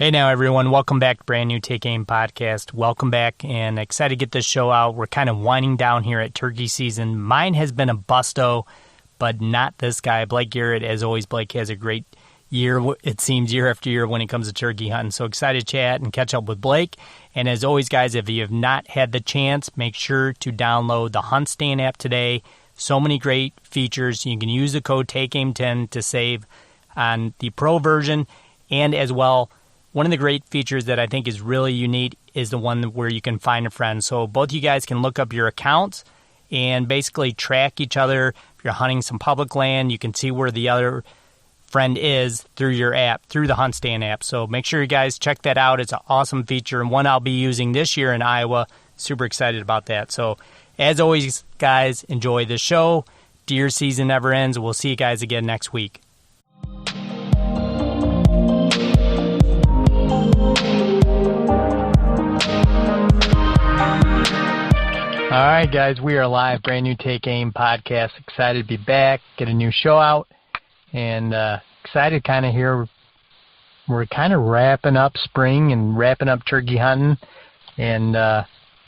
Hey now, everyone. Welcome back to Brand New Take Aim Podcast. Welcome back, and excited to get this show out. We're kind of winding down here at turkey season. Mine has been a busto, but not this guy. Blake Garrett, as always, Blake has a great year, it seems, year after year when it comes to turkey hunting. So excited to chat and catch up with Blake. And as always, guys, if you have not had the chance, make sure to download the Hunt Stand app today. So many great features. You can use the code TakeAim10 to save on the pro version, and as well, one of the great features that I think is really unique is the one where you can find a friend. So both you guys can look up your accounts and basically track each other. If you're hunting some public land, you can see where the other friend is through your app, through the Hunt Stand app. So make sure you guys check that out. It's an awesome feature and one I'll be using this year in Iowa. Super excited about that. So as always, guys, enjoy the show. Deer season never ends. We'll see you guys again next week. All right, guys, we are live. Brand New Take Aim Podcast. Excited to be back, get a new show out, and excited kind of here. We're kind of wrapping up spring and wrapping up turkey hunting, and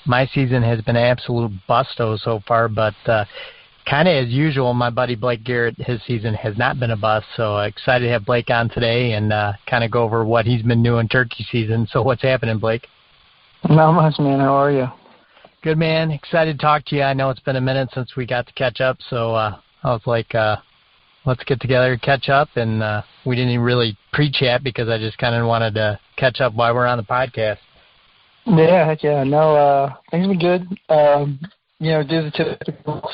my season has been an absolute busto so far, but kind of as usual, my buddy Blake Garrett, his season has not been a bust, so excited to have Blake on today and kind of go over what he's been doing turkey season. So what's happening, Blake? Not much, man. How are you? Good, man. Excited to talk to you. I know it's been a minute since we got to catch up, so I was like, let's get together, catch up, and we didn't even really pre-chat because I just kind of wanted to catch up while we're on the podcast. Yeah, heck yeah. No, things have been good. Do the typical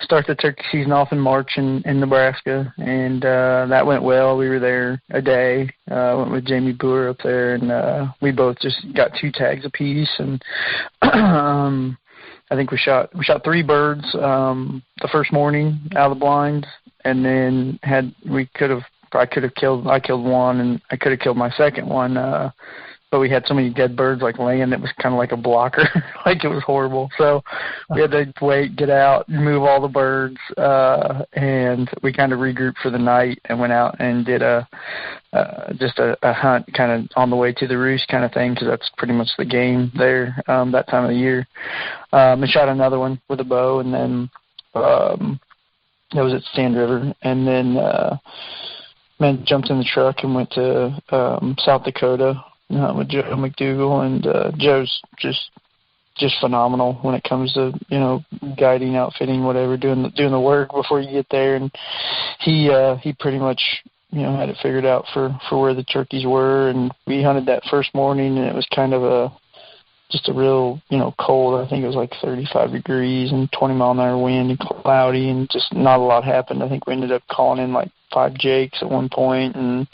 start the turkey season off in March in Nebraska, and that went well. We were there a day. Went with Jamie Boer up there, and we both just got 2 tags apiece, and I think we shot 3 birds the first morning out of the blinds, and then I killed one, and I could have killed my second one. But we had so many dead birds like laying, it was kind of like a blocker, like it was horrible. So we had to wait, get out, move all the birds, and we kind of regrouped for the night and went out and did just a hunt kind of on the way to the roost kind of thing, because that's pretty much the game there that time of the year. And shot another one with a bow, and then that was at Stand River, and then jumped in the truck and went to South Dakota. With Joe McDougal, and Joe's just phenomenal when it comes to guiding, outfitting, whatever, doing the work before you get there, and he pretty much had it figured out for where the turkeys were, and we hunted that first morning, and it was kind of just a real cold. I think it was like 35 degrees and 20-mile-an-hour wind and cloudy, and just not a lot happened. I think we ended up calling in like 5 jakes at one point, and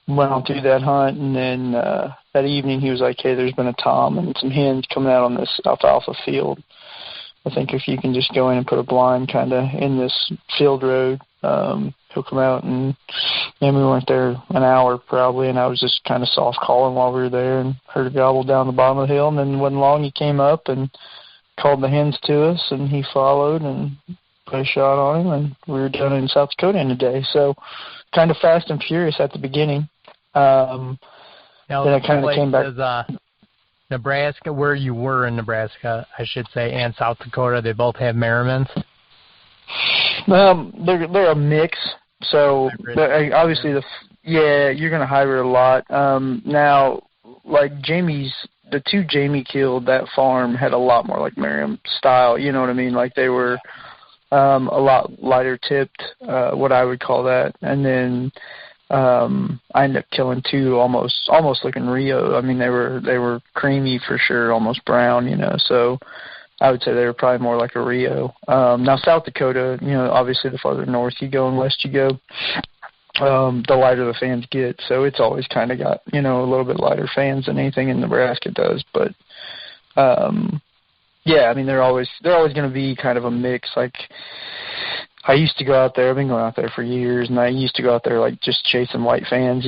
went on through that hunt, and then that evening he was like, hey, there's been a tom and some hens coming out on this alfalfa field. I think if you can just go in and put a blind kind of in this field road, he'll come out, and we weren't there an hour probably, and I was just kind of soft calling while we were there, and heard a gobble down the bottom of the hill, and then wasn't long he came up and called the hens to us, and he followed and put a shot on him, and we were done in South Dakota in a day. So kind of fast and furious at the beginning. Now, then I kind of came back. Nebraska, where you were in Nebraska, I should say, and South Dakota, they both have Merrimans? They're a mix. So obviously, you're going to hybrid a lot. Now, like the 2 Jamie killed, that farm had a lot more like Merriam style. You know what I mean? Like they were a lot lighter tipped, what I would call that, and then I ended up killing 2 almost looking Rio. I mean, they were creamy for sure, almost brown, so I would say they were probably more like a Rio. Now South Dakota, obviously the farther north you go and west you go, the lighter the fans get. So it's always kind of got, a little bit lighter fans than anything in Nebraska does. But, yeah, I mean, they're always going to be kind of a mix. Like, I used to go out there. I've been going out there for years, and I used to go out there like just chasing white fans,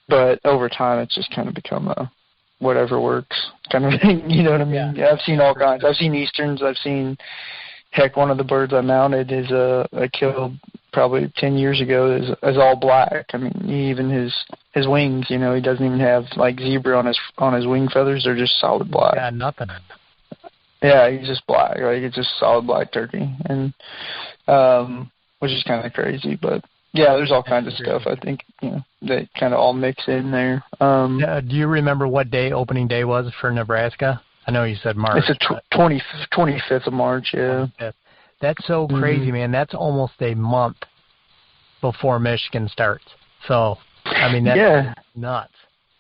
But over time, it's just kind of become a whatever works kind of thing. You know what I mean? Yeah, I've seen all kinds. I've seen Easterns. I've seen Heck, one of the birds I mounted is I killed probably 10 years ago is all black. I mean, even his wings, he doesn't even have like zebra on his wing feathers. They're just solid black. Yeah, nothing. Yeah, he's just black. Like, it's just solid black turkey, and which is kind of crazy. But yeah, there's all kinds of stuff. I think that kind of all mix in there. Do you remember what day opening day was for Nebraska? I know you said March. It's the 25th of March. Yeah. 25th. That's so crazy, man. That's almost a month before Michigan starts. So, I mean, that's nuts.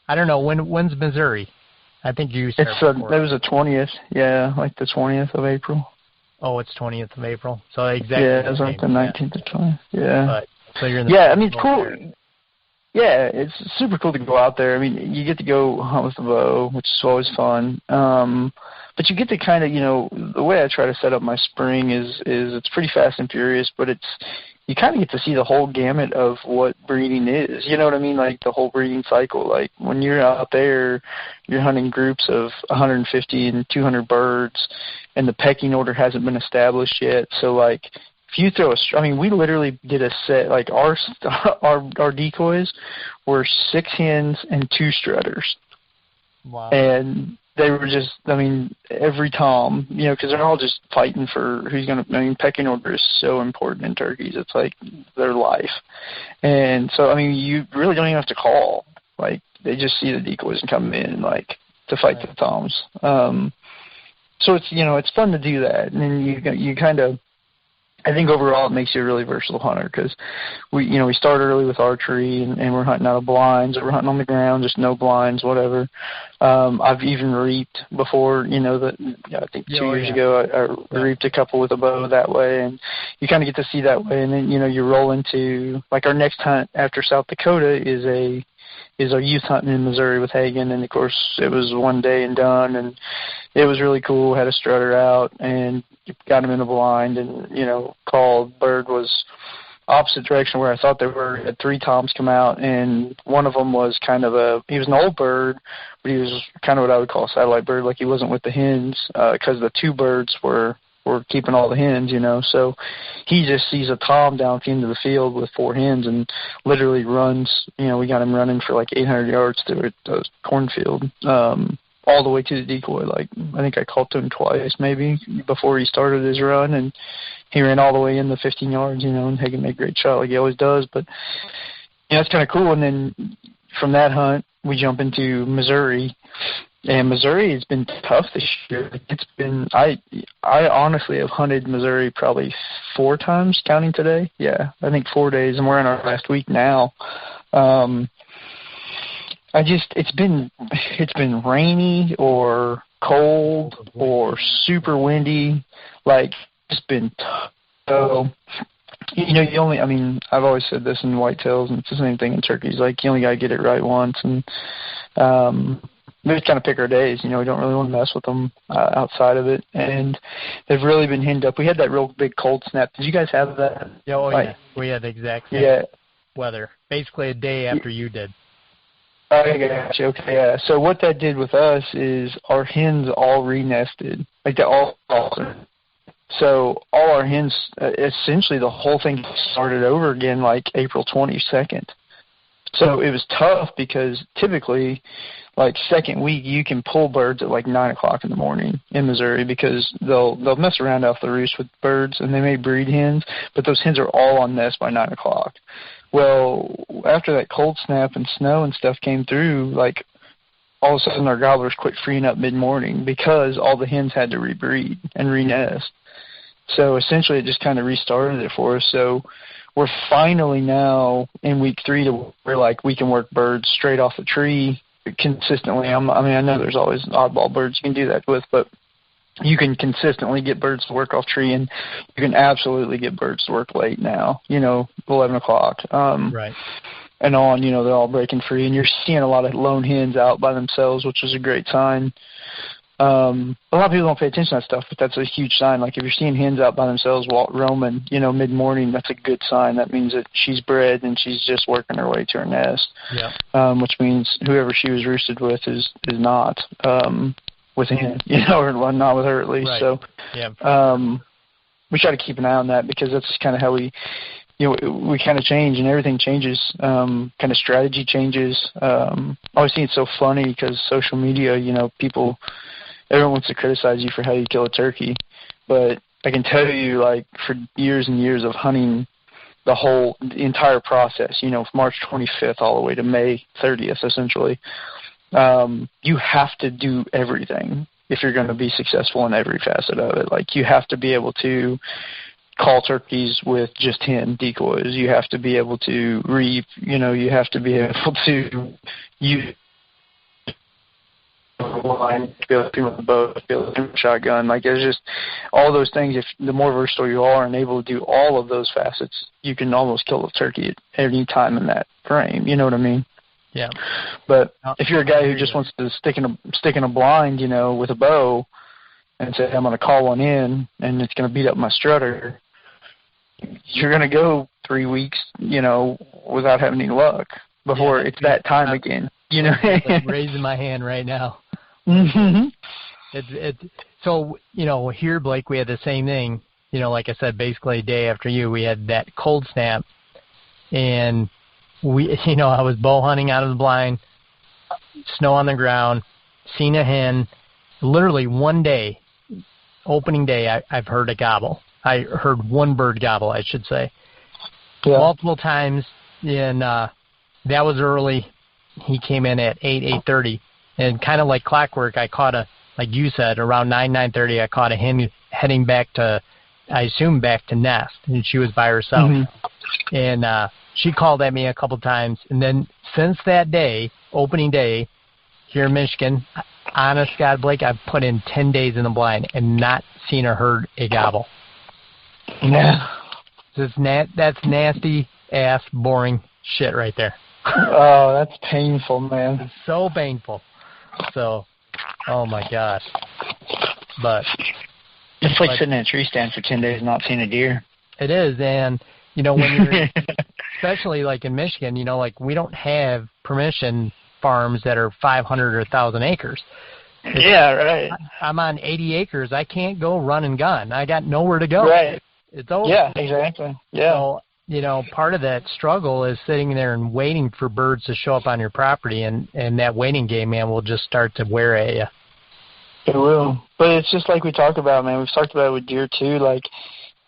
I don't know. When's Missouri? I think you said that was the 20th. Yeah, like the 20th of April. Oh, it's 20th of April. So exactly. Yeah, it was like the 19th or 20th. Yeah. But, so you're in the I mean, it's cool. There. Yeah, it's super cool to go out there. I mean, you get to go hunt with the bow, which is always fun. But you get to kind of, the way I try to set up my spring is it's pretty fast and furious, but you kind of get to see the whole gamut of what breeding is. You know what I mean? Like the whole breeding cycle. Like when you're out there, you're hunting groups of 150 and 200 birds, and the pecking order hasn't been established yet. So like, if you throw we literally did a set, like our decoys were 6 hens and 2 strutters. Wow. And they were just, every tom, because they're all just fighting for who's going to, pecking order is so important in turkeys. It's like their life. And so, you really don't even have to call. Like, they just see the decoys and come in, like, to fight the toms. So it's, it's fun to do that. And then you kind of, I think overall it makes you a really versatile hunter because we start early with archery and we're hunting out of blinds or we're hunting on the ground, just no blinds, whatever. I've even reaped before, I think 2 years ago I reaped a couple with a bow that way, and you kind of get to see that way. And then, you roll into, like, our next hunt after South Dakota is our youth hunting in Missouri with Hagen, and of course it was one day and done, and it was really cool. Had a strutter out and got him in a blind, and called. Bird was opposite direction where I thought they were. Had 3 toms come out, and one of them was he was an old bird, but he was kind of what I would call a satellite bird. Like, he wasn't with the hens because the 2 birds were keeping all the hens, So he just sees a tom down at the end of the field with 4 hens and literally runs. We got him running for like 800 yards through the cornfield, all the way to the decoy. Like, I think I called to him twice maybe before he started his run, and he ran all the way in the 15 yards, and Hagen made a great shot like he always does. But it's kind of cool. And then from that hunt, we jump into Missouri. And Missouri has been tough this year. It's been, I honestly have hunted Missouri probably 4 times, counting today. Yeah, I think 4 days, and we're in our last week now. It's been rainy or cold or super windy. Like, it's been tough. So, I've always said this in whitetails, and it's the same thing in turkeys. Like, you only got to get it right once, and we just kind of pick our days. We don't really want to mess with them outside of it. And they've really been hinged up. We had that real big cold snap. Did you guys have that? Yeah, we had the exact same weather. Basically a day after you did. I gotcha. Okay, yeah. So what that did with us is our hens all re-nested. Like, they all. So all our hens, essentially the whole thing started over again like April 22nd. So it was tough because typically, like, second week, you can pull birds at like 9 o'clock in the morning in Missouri because they'll mess around off the roost with birds, and they may breed hens, but those hens are all on nest by 9 o'clock. Well, after that cold snap and snow and stuff came through, like, all of a sudden our gobblers quit freeing up mid-morning because all the hens had to rebreed and re-nest. So essentially it just kind of restarted it for us. So we're finally now in week 3 to where, like, we can work birds straight off the tree consistently. I know there's always oddball birds you can do that with, but you can consistently get birds to work off tree, and you can absolutely get birds to work late now, 11 o'clock. Right. And on, they're all breaking free, and you're seeing a lot of lone hens out by themselves, which is a great sign. A lot of people don't pay attention to that stuff, but that's a huge sign. Like, if you're seeing hens out by themselves roaming, mid-morning, that's a good sign. That means that she's bred and she's just working her way to her nest. Yeah. Which means whoever she was roosted with is not with a hen, or not with her at least. Right. So, yeah. we try to keep an eye on that, because that's kind of how we kind of change, and everything changes. Kind of strategy changes. I always think it's so funny because social media, everyone wants to criticize you for how you kill a turkey, but I can tell you, like, for years and years of hunting the entire process, from March 25th all the way to May 30th, essentially, you have to do everything if you're going to be successful in every facet of it. Like, you have to be able to call turkeys with just hen decoys. You have to be able to reap. You have to be able to use line, be able to shoot with a bow, be able to shoot with a shotgun. Like, it's just all those things. If the more versatile you are and able to do all of those facets, you can almost kill a turkey at any time in that frame. You know what I mean? Yeah. But if you're a guy who just wants to stick in a blind, with a bow, and say, I'm going to call one in and it's going to beat up my strutter, you're going to go 3 weeks, without having any luck before it's that time again. I'm raising my hand right now. Mm-hmm. So, here, Blake, we had the same thing. Like I said, basically a day after you, we had that cold snap, and I was bow hunting out of the blind, snow on the ground, seen a hen. Literally one day, opening day, I've heard a gobble. I heard one bird gobble, I should say. Yeah. Multiple times, and that was early. He came in at 8:30, and kind of like clockwork, I caught like you said, around 9:30, I caught a hen heading back to nest, and she was by herself. Mm-hmm. And she called at me a couple times, and then since that day, opening day, here in Michigan, honest God, Blake, I've put in 10 days in the blind and not seen or heard a gobble. Yeah. That's nasty ass boring shit right there. Oh, that's painful, man. It's so painful. So, oh my gosh. But it's like sitting in a tree stand for 10 days and not seeing a deer. It is, and when you're, especially like in Michigan, like we don't have permission farms that are 500 or 1,000 acres. Yeah, right. I'm on 80 acres. I can't go run and gun. I got nowhere to go. Right. It's over. Yeah, exactly. Yeah. So, part of that struggle is sitting there and waiting for birds to show up on your property, and that waiting game, man, will just start to wear at you. It will. But it's just like we talk about, man. We've talked about it with deer, too. Like,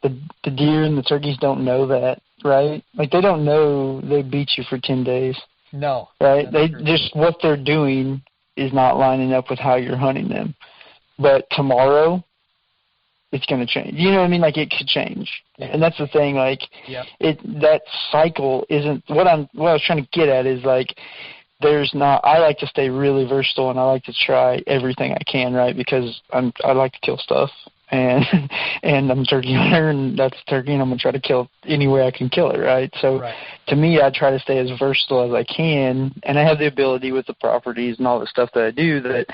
the deer and the turkeys don't know that, right? Like, they don't know they beat you for 10 days. No. Right? They just, what they're doing is not lining up with how you're hunting them. But tomorrow, it's going to change. You know what I mean? Like, it could change. Yeah. And that's the thing, like, that cycle isn't, what I was trying to get at is, like, I like to stay really versatile, and I like to try everything I can, right? Because I like to kill stuff, and I'm a turkey hunter, and that's a turkey, and I'm going to try to kill any way I can kill it, right? So to me, I try to stay as versatile as I can, and I have the ability with the properties and all the stuff that I do that,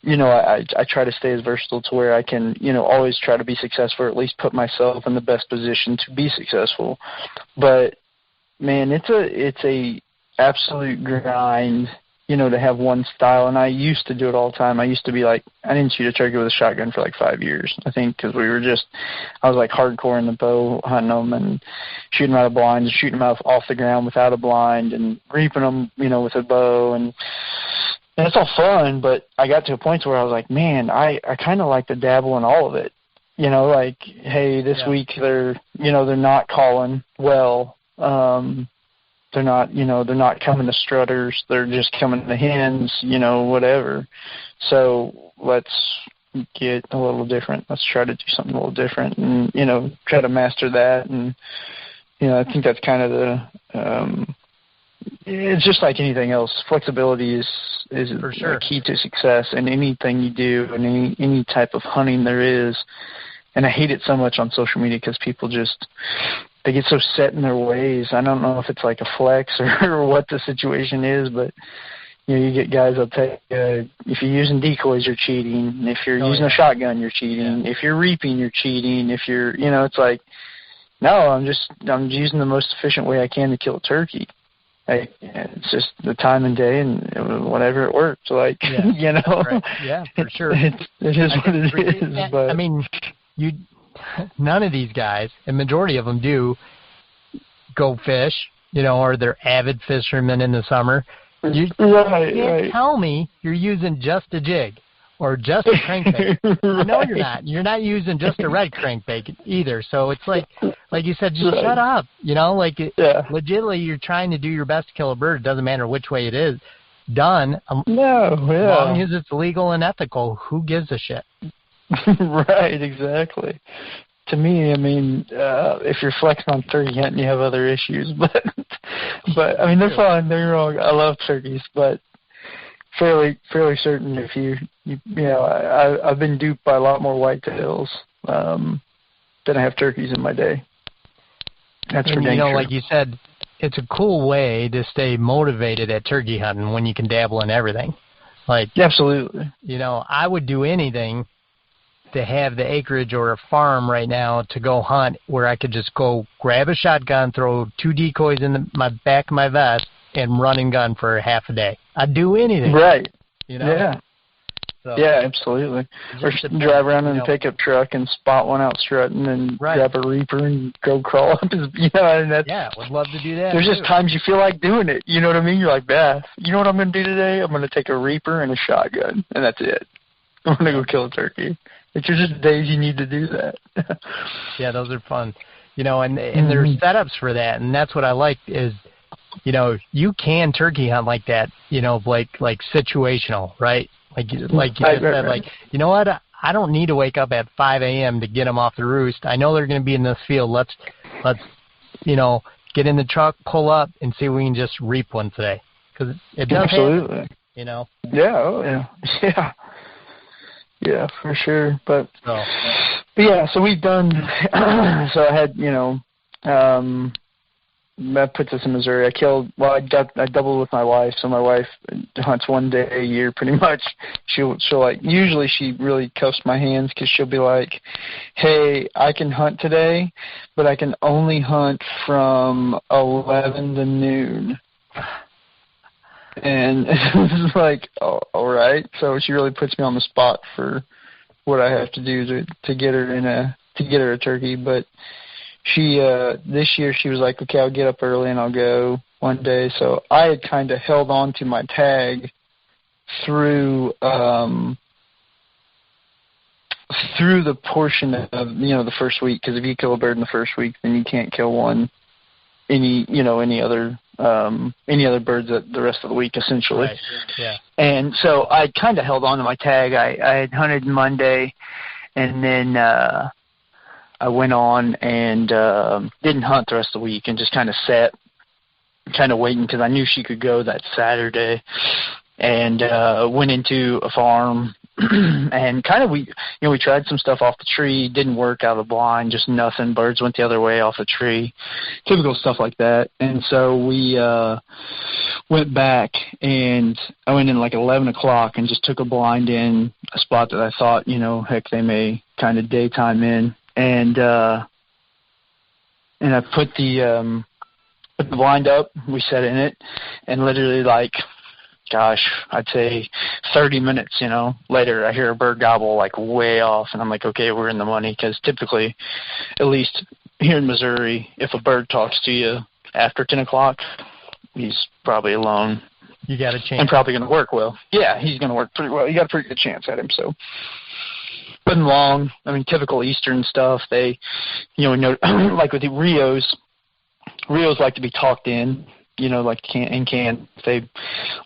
I try to stay as versatile to where I can, always try to be successful, or at least put myself in the best position to be successful. But, man, it's a absolute grind, to have one style. And I used to do it all the time. I used to be like, I didn't shoot a turkey with a shotgun for like 5 years, I think, because I was like hardcore in the bow, hunting them and shooting them out of blinds, shooting them off the ground without a blind, and reaping them, with a bow. And it's all fun, but I got to a point where I was like, man, I kind of like to dabble in all of it. Like, hey, this week they're not calling well. They're not coming to strutters. They're just coming to hens, whatever. So let's get a little different. Let's try to do something a little different and, try to master that. And, I think that's kind of the it's just like anything else. Flexibility is for sure a key to success in anything you do and any type of hunting there is. And I hate it so much on social media because people they get so set in their ways. I don't know if it's like a flex or what the situation is, but you get guys that'll tell you, if you're using decoys, you're cheating. If you're using a shotgun, you're cheating. If you're reaping, you're cheating. If you're, it's like, no, I'm using the most efficient way I can to kill a turkey. It's just the time and day and whatever it works. Like, Right. Yeah, for sure. It is what it is. But I mean, none of these guys, and majority of them do, go fish, or they're avid fishermen in the summer. You can't tell me you're using just a jig or just a crankbait. I know you're not. You're not using just a red crankbait either. So it's like you said, just shut up. Legitimately, you're trying to do your best to kill a bird. It doesn't matter which way it is done. As long as it's legal and ethical, who gives a shit? Right, exactly. To me, I mean, if you're flexing on turkey hunting, you have other issues. But I mean, they're fun. Don't get me wrong. I love turkeys, but fairly certain if I've been duped by a lot more whitetails than I have turkeys in my day. That's for dang sure. Like you said, it's a cool way to stay motivated at turkey hunting when you can dabble in everything. Absolutely. I would do anything to have the acreage or a farm right now to go hunt where I could just go grab a shotgun, throw 2 decoys in my back of my vest, and run and gun for half a day. I'd do anything. Right. Yeah. So, yeah, absolutely. Or drive around in a pickup truck and spot one out strutting and grab a reaper and go crawl up his, would love to do that. There's just times you feel like doing it. You know what I mean? You're like, Beth, you know what I'm going to do today? I'm going to take a reaper and a shotgun, and that's it. I'm going to go kill a turkey. It's just days you need to do that. Yeah, those are fun. And there's setups for that, and that's what I like is, you can turkey hunt like that, Blake, like situational, right? Like you said, you know what? I don't need to wake up at 5 a.m. to get them off the roost. I know they're going to be in this field. Let's get in the truck, pull up, and see if we can just reap one today. Because it does absolutely. Happen, Yeah, oh, yeah. Yeah, for sure. But so we've done. So I had, that puts us in Missouri. I doubled with my wife. So my wife hunts 1 day a year, pretty much. She'll usually she really cuffs my hands because she'll be like, "Hey, I can hunt today, but I can only hunt from 11 to noon." And it's like, oh, all right. So she really puts me on the spot for what I have to do to get her a turkey. But she this year she was like, okay, I'll get up early and I'll go one day. So I had kind of held on to my tag through the portion of the first week, because if you kill a bird in the first week, then you can't kill any other birds the rest of the week, essentially. Right. Yeah. And so I kind of held on to my tag. I had hunted Monday, and then I went on and didn't hunt the rest of the week and just kind of sat, kind of waiting, because I knew she could go that Saturday, and went into a farm. And kind of we tried some stuff off the tree, didn't work out of the blind, just nothing. Birds went the other way off the tree, typical stuff like that. And so we went back, and I went in like 11 o'clock and just took a blind in a spot that I thought, heck, they may kind of daytime in, and I put the blind up. We sat in it, and literally I'd say 30 minutes, later, I hear a bird gobble way off, and I'm like, okay, we're in the money, because typically, at least here in Missouri, if a bird talks to you after 10 o'clock, he's probably alone. You got a chance. And probably going to work well. Yeah, he's going to work pretty well. You got a pretty good chance at him, so. Wasn't long. I mean, typical Eastern stuff. They, like with the Rios like to be talked in. They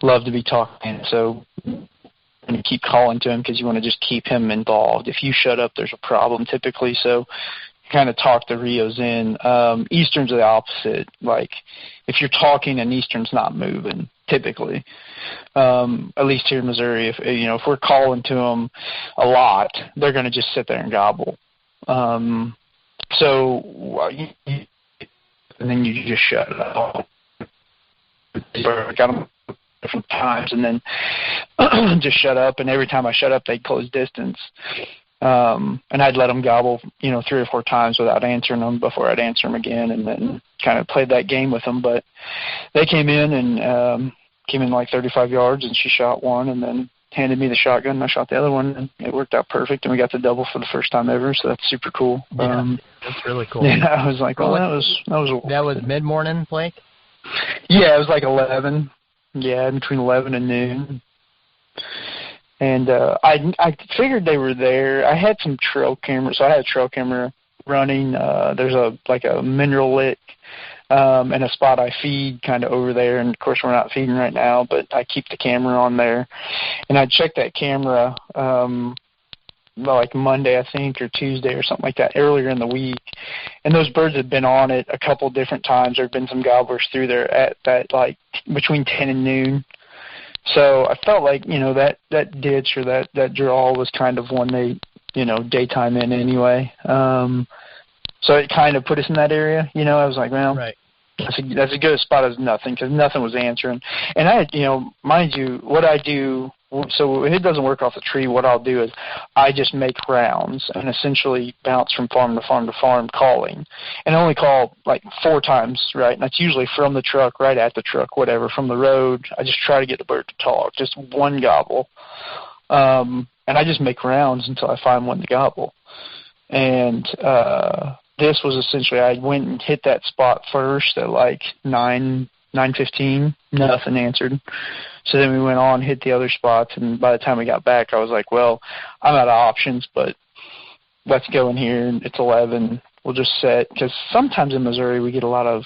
love to be talked in, so you keep calling to him because you want to just keep him involved. If you shut up, there's a problem typically, so kind of talk the Rios in. Easterns are the opposite. Like, if you're talking and Eastern's not moving, typically, at least here in Missouri, if we're calling to them a lot, they're going to just sit there and gobble. And then you just shut up. Got them different times, and then just shut up. And every time I shut up, they'd close distance. And I'd let them gobble, 3 or 4 times without answering them before I'd answer them again, and then kind of played that game with them. But they came in like 35 yards, and she shot one, and then handed me the shotgun, and I shot the other one, and it worked out perfect, and we got the double for the first time ever, so that's super cool. Yeah, that's really cool. Yeah, I was like, well, that was mid-morning, Blake? Yeah, it was like 11. Yeah, between 11 and noon. And I figured they were there. I had some trail cameras, so I had a trail camera running. There's a mineral lick and a spot I feed kind of over there, and of course we're not feeding right now, but I keep the camera on there. And I checked that camera like Monday, I think, or Tuesday or something like that, earlier in the week, and those birds had been on it a couple different times. There had been some gobblers through there at that, like, between 10 and noon. So I felt like, that ditch or that draw was kind of one they, daytime in anyway. So it kind of put us in that area. I was like, well, right. That's a good spot as nothing, because nothing was answering. And I, mind you, what I do, so if it doesn't work off the tree, what I'll do is I just make rounds and essentially bounce from farm to farm to farm calling. And I only call like 4 times, right? And that's usually from the truck, right at the truck, whatever, from the road. I just try to get the bird to talk, just one gobble. And I just make rounds until I find one to gobble. And this was essentially, I went and hit that spot first at like 9:15, nothing answered. So then we went on, hit the other spots, and by the time we got back, I was like, well, I'm out of options, but let's go in here. It's 11. We'll just set, because sometimes in Missouri we get a lot of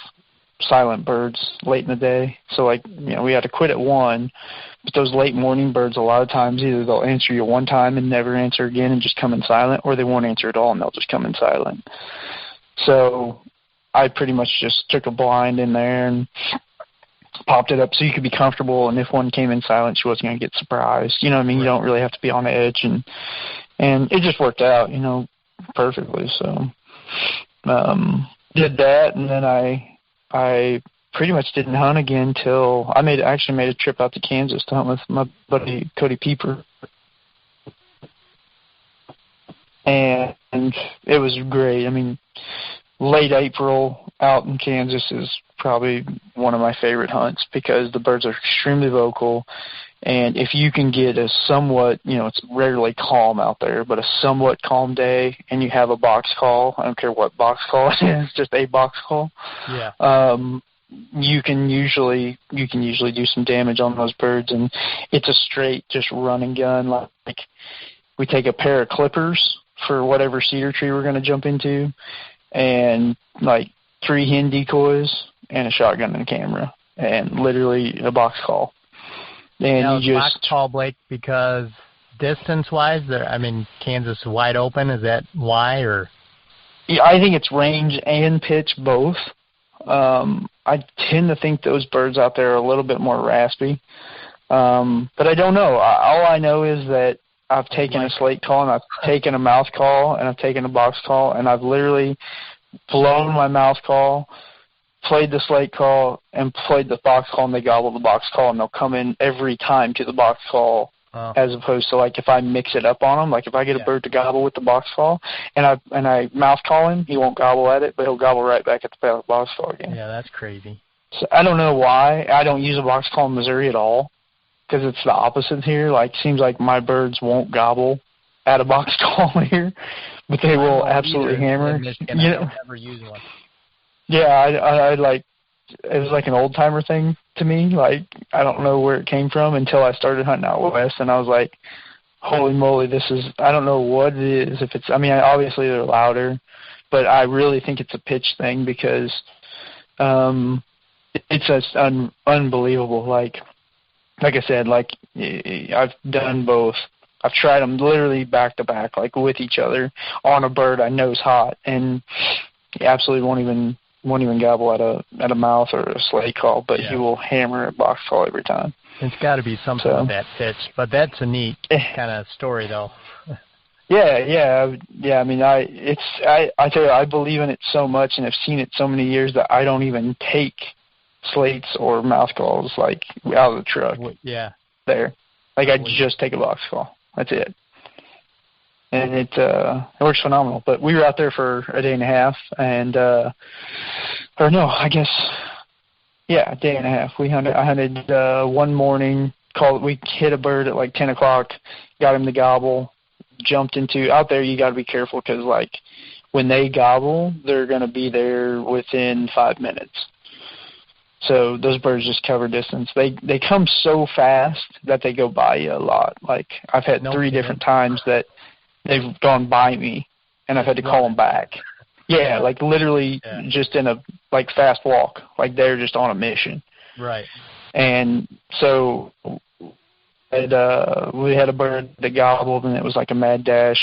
silent birds late in the day. So, like, we had to quit at 1, but those late morning birds, a lot of times either they'll answer you one time and never answer again and just come in silent, or they won't answer at all and they'll just come in silent. So I pretty much just took a blind in there and popped it up so you could be comfortable, and if one came in silent, she wasn't going to get surprised. You know what I mean? Right. You don't really have to be on edge, and it just worked out, perfectly. So did that, and then I pretty much didn't hunt again till I actually made a trip out to Kansas to hunt with my buddy Cody Pieper. And it was great. I mean, late April out in Kansas is probably one of my favorite hunts because the birds are extremely vocal. And if you can get a somewhat, it's rarely calm out there, but a somewhat calm day, and you have a box call, I don't care what box call it is, just a box call. Yeah. You can usually do some damage on those birds, and it's a straight just run and gun. Like, we take a pair of clippers for whatever cedar tree we're going to jump into, and like 3 hen decoys and a shotgun and a camera, and literally a box call. And now, you just box call, Blake, because distance-wise, Kansas is wide open. Is that why, or? Yeah, I think it's range and pitch both. I tend to think those birds out there are a little bit more raspy, but I don't know. All I know is that I've taken a slate call, and I've taken a mouth call, and I've taken a box call, and I've literally blown my mouth call, played the slate call, and played the box call, and they gobble the box call, and they'll come in every time to the box call, as opposed to, like, if I mix it up on them, like if I get a bird to gobble with the box call, and I mouth call him, he won't gobble at it, but he'll gobble right back at the box call again. Yeah, that's crazy. So I don't know why. I don't use a box call in Missouri at all, because it's the opposite here. Like, seems like my birds won't gobble at a box call here, but they will absolutely hammer. I never use one. Yeah, I like, it was like an old timer thing to me. Like, I don't know where it came from until I started hunting out west, and I was like, holy moly, I don't know what it is. If it's, obviously they're louder, but I really think it's a pitch thing because it's just unbelievable. Like I said, like, I've done both. I've tried them literally back to back, like with each other on a bird I know is hot, and he absolutely won't even gobble at a mouth or a slate call, but he will hammer a box call every time. It's got to be something with that pitch, but that's a neat kind of story, though. Yeah. I tell you, I believe in it so much, and I've seen it so many years that I don't even take slates or mouth calls like out of the truck. Yeah. There, like I just take a box call. That's it. And it works phenomenal. But we were out there for a day and a half, and a day and a half. I hunted one morning, we hit a bird at like 10 o'clock, got him to gobble, jumped into, out there you got to be careful because, like, when they gobble, they're going to be there within 5 minutes. So those birds just cover distance. They come so fast that they go by you a lot. Like, I've had three different times that they've gone by me, and I've had to call them back. Yeah, like literally just in a, like, fast walk. Like, they're just on a mission. Right. And so we had a bird that gobbled, and it was like a mad dash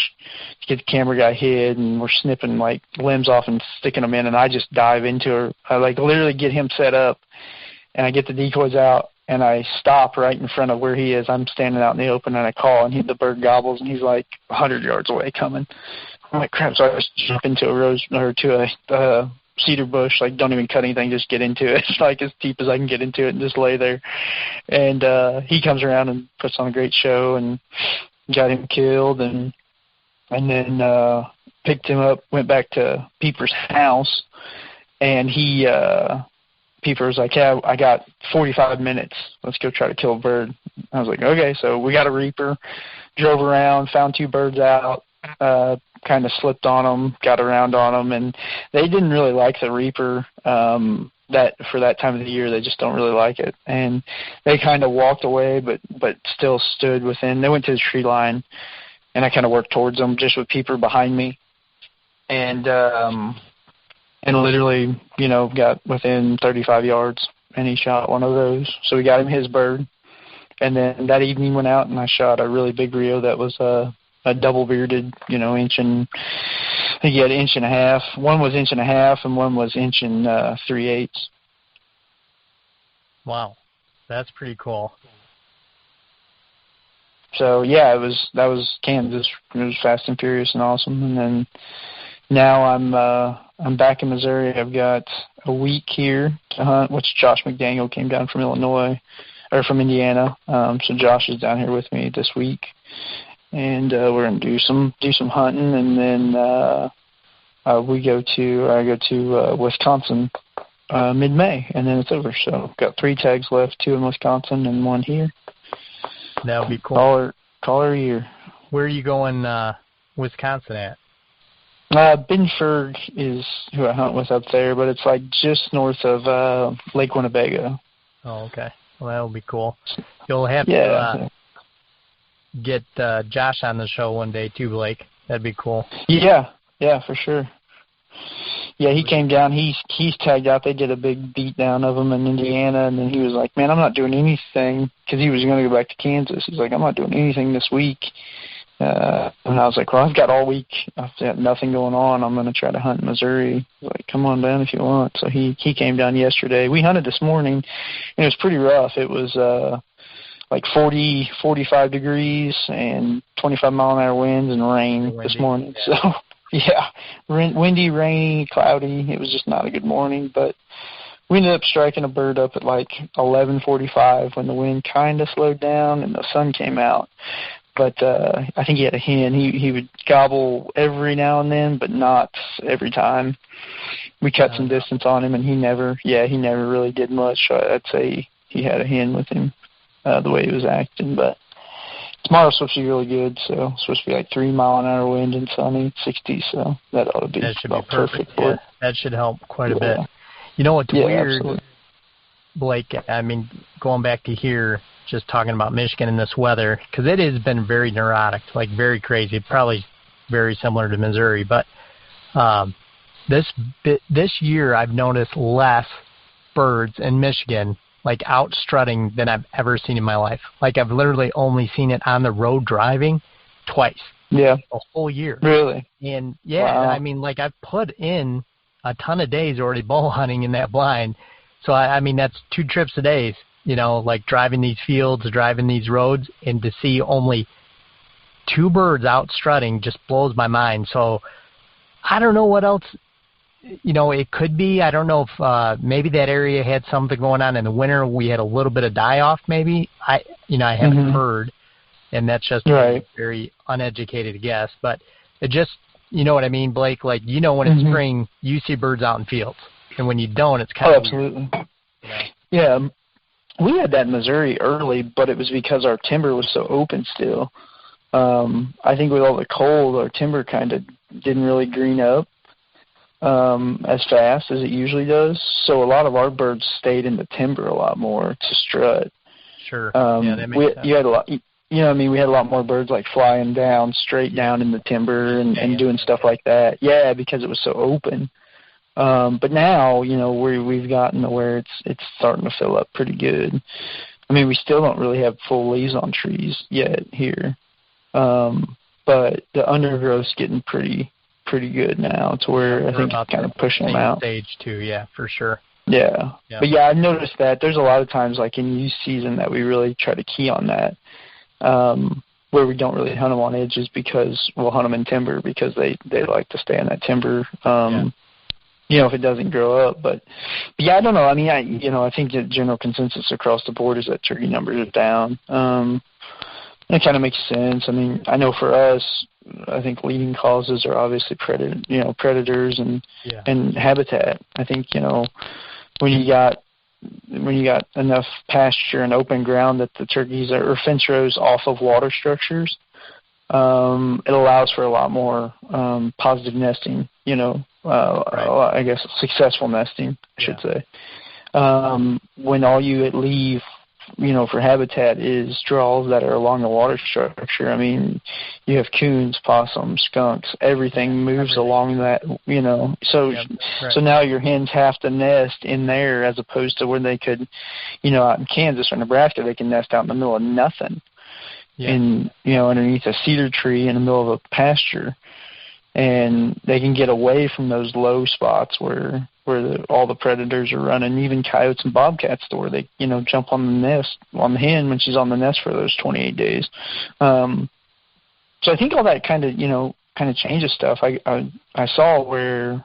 to get the camera guy hid, and we're snipping, like, limbs off and sticking them in, and I just dive into her. I, like, literally get him set up, and I get the decoys out, and I stop right in front of where he is. I'm standing out in the open, and I call, and the bird gobbles, and he's like 100 yards away coming. I'm like, crap, so I just jump into a cedar bush, like, don't even cut anything, just get into it, like, as deep as I can get into it and just lay there. And he comes around and puts on a great show and got him killed, and then picked him up, went back to Peeper's house, and Peeper was like, yeah, I got 45 minutes. Let's go try to kill a bird. I was like, okay. So we got a Reaper, drove around, found 2 birds out, kind of slipped on them, got around on them, and they didn't really like the Reaper. That for that time of the year, they just don't really like it, and they kind of walked away, but still stood within. They went to the tree line, and I kind of worked towards them just with Peeper behind me, and literally, you know, got within 35 yards, and he shot one of those. So we got him his bird, and then that evening went out, and I shot a really big Rio that was a double-bearded, you know, I think he had 1.5 inches. One was 1.5 inches, and one was 1 3/8 inches. Wow, that's pretty cool. So yeah, that was Kansas. It was fast and furious and awesome. And then now I'm back in Missouri. I've got a week here to hunt, which Josh McDaniel came down from from Indiana. So Josh is down here with me this week. And we're gonna do some hunting, and then I go to Wisconsin mid-May, and then it's over. So got 3 tags left, 2 in Wisconsin and 1 here. That would be cool. Call her a year. Where are you going, Wisconsin at? Binford is who I hunt with up there, but it's like just north of Lake Winnebago. Oh, okay. Well, that would be cool. You'll have to get Josh on the show one day too, Blake. That'd be cool. Yeah, for sure. Yeah, he came down. He's tagged out. They did a big beat down of him in Indiana, and then he was like, man, I'm not doing anything, because he was going to go back to Kansas. He's like, I'm not doing anything this week. And I was like, well, I've got all week. I've got nothing going on. I'm going to try to hunt in Missouri. He's like, come on down if you want. So he came down yesterday. We hunted this morning, and it was pretty rough. It was like 40, 45 degrees and 25-mile-an-hour winds and rain this morning. Yeah. So, yeah, windy, rainy, cloudy. It was just not a good morning, but we ended up striking a bird up at like 11:45 when the wind kind of slowed down and the sun came out. But I think he had a hen. He would gobble every now and then, but not every time. We cut some distance on him, and he never really did much. So I'd say he had a hen with him, the way he was acting. But tomorrow's supposed to be really good, so it's supposed to be like 3-mile-an-hour wind and sunny, 60, so that ought to be perfect. Yeah, that should help quite a bit. You know what's weird, absolutely. Blake, I mean, going back to here, just talking about Michigan and this weather, because it has been very neurotic, like very crazy, probably very similar to Missouri. But this year I've noticed less birds in Michigan, like out strutting, than I've ever seen in my life. Like I've literally only seen it on the road driving twice. Yeah. A whole year. Really? And wow. I mean, like I've put in a ton of days already bow hunting in that blind. So I mean, that's 2 trips a day. You know, like driving these fields, driving these roads, and to see only 2 birds out strutting just blows my mind. So I don't know what else, you know, it could be. I don't know if maybe that area had something going on in the winter. We had a little bit of die-off maybe. I haven't heard, and that's just a very uneducated guess. But it just, you know what I mean, Blake? Like, you know, when it's spring, you see birds out in fields. And when you don't, it's kind of absolutely. Weird, you know? Yeah. We had that in Missouri early, but it was because our timber was so open still. I think with all the cold, our timber kind of didn't really green up as fast as it usually does. So a lot of our birds stayed in the timber a lot more to strut. Sure. Yeah, that makes sense. You had a lot. You know what I mean? We had a lot more birds like flying down, straight down in the timber and doing stuff like that. Yeah, because it was so open. But now, you know, we've gotten to where it's starting to fill up pretty good. I mean, we still don't really have full leaves on trees yet here. But the undergrowth's getting pretty good now to where I think it's kind of pushing them out. Stage too, yeah, for sure. Yeah. But yeah, I've noticed that there's a lot of times like in youth season that we really try to key on that. Where we don't really hunt them on edges because we'll hunt them in timber because they like to stay in that timber. You know, if it doesn't grow up, but yeah, I don't know. I mean, I think the general consensus across the board is that turkey numbers are down. It kind of makes sense. I mean, I know for us, I think leading causes are obviously predators and habitat. I think, you know, when you got enough pasture and open ground that the turkeys or fence rows off of water structures, it allows for a lot more positive nesting, you know, I guess successful nesting, I should say. When all you leave, you know, for habitat is draws that are along the water structure. I mean, you have coons, possums, skunks, everything moves along that, you know. So now your hens have to nest in there as opposed to where they could, you know, out in Kansas or Nebraska, they can nest out in the middle of nothing. In, you know, underneath a cedar tree in the middle of a pasture. And they can get away from those low spots where all the predators are running, even coyotes and bobcats, to where they, you know, jump on the nest, on the hen when she's on the nest for those 28 days. So I think all that kind of changes stuff. I saw where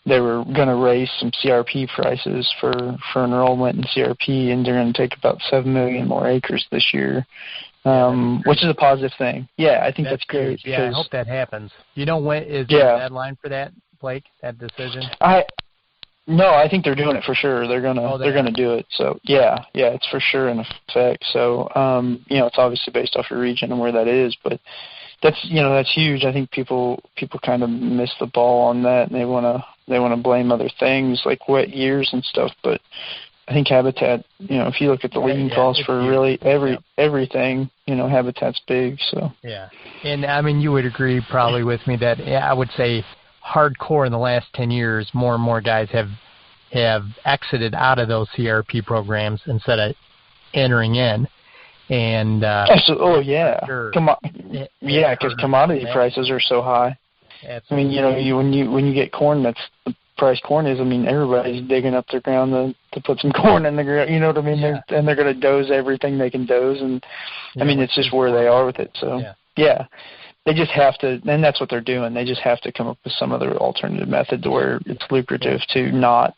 they were going to raise some CRP prices for enrollment in CRP, and they're going to take about 7 million more acres this year. Which is a positive thing. Yeah, I think that's great. Yeah, I hope that happens. You know, when is the deadline for that, Blake? That decision? No, I think they're doing it for sure. They're gonna do it. So yeah, it's for sure in effect. So you know, it's obviously based off your region and where that is, but that's huge. I think people kind of miss the ball on that, and they wanna blame other things like wet years and stuff, but I think habitat, you know, if you look at the leading cause for really everything, you know, habitat's big. So yeah, and I mean, you would agree probably with me that I would say hardcore in the last 10 years, more and more guys have exited out of those CRP programs instead of entering in. And sure. Because commodity prices are so high. Absolutely. I mean, you know, when you get corn, that's the price corn is. I mean, everybody's digging up their ground to put some corn in the ground. You know what I mean? Yeah. They're going to dose everything they can dose, and I mean, it's just where they are with it. So yeah, they just have to, and that's what they're doing. They just have to come up with some other alternative method to where it's lucrative to not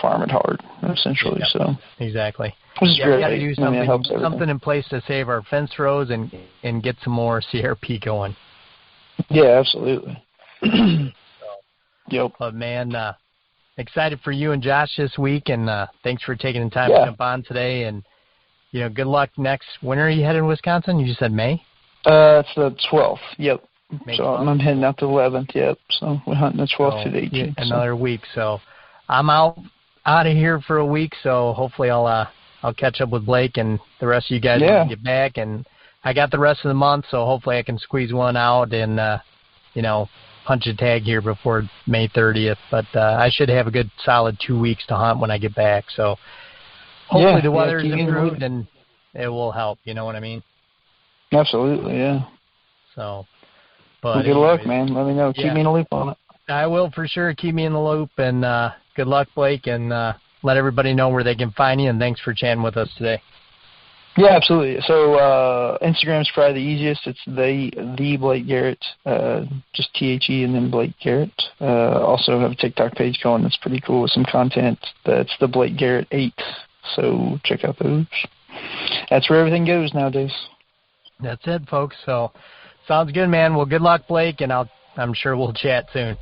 farm it hard, essentially. Yeah. So exactly. Which is great. We got to do something in place to save our fence rows and get some more CRP going. Yeah, absolutely. Yep. But man, excited for you and Josh this week, and thanks for taking the time to jump on today. And you know, good luck next. When are you headed to Wisconsin? You just said May. It's the 12th. Yep. May so 12th? I'm heading out the 11th. Yep. So we're hunting the 12th to the 18th. Another week. So I'm out of here for a week. So hopefully I'll catch up with Blake and the rest of you guys when you get back. And I got the rest of the month, so hopefully I can squeeze one out and you know, punch a tag here before May 30th. But I should have a good solid 2 weeks to hunt when I get back. So hopefully the weather's improved and it will help. You know what I mean? Absolutely, yeah. So, but good luck, man. Let me know. Keep me in the loop on it. I will for sure. Keep me in the loop, and good luck, Blake, and let everybody know where they can find you. And thanks for chatting with us today. Yeah, absolutely. So Instagram's probably the easiest. It's the Blake Garrett, just THE and then Blake Garrett. Also have a TikTok page going that's pretty cool with some content. That's the Blake Garrett 8. So check out those. That's where everything goes nowadays. That's it, folks. So sounds good, man. Well, good luck, Blake, and I'm sure we'll chat soon.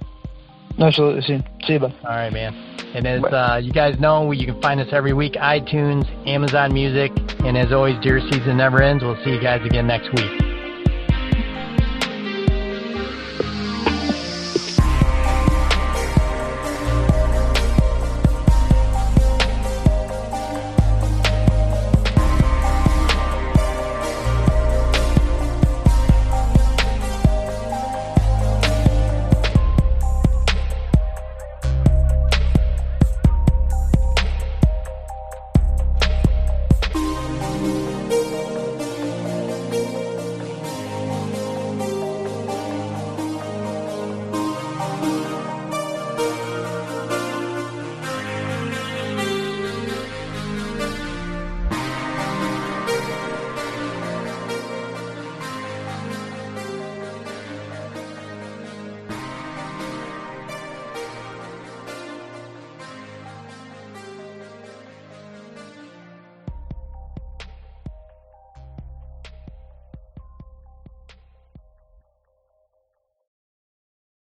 Absolutely. See you, bud. All right, man. And as you guys know, you can find us every week, iTunes, Amazon Music. And as always, deer season never ends. We'll see you guys again next week.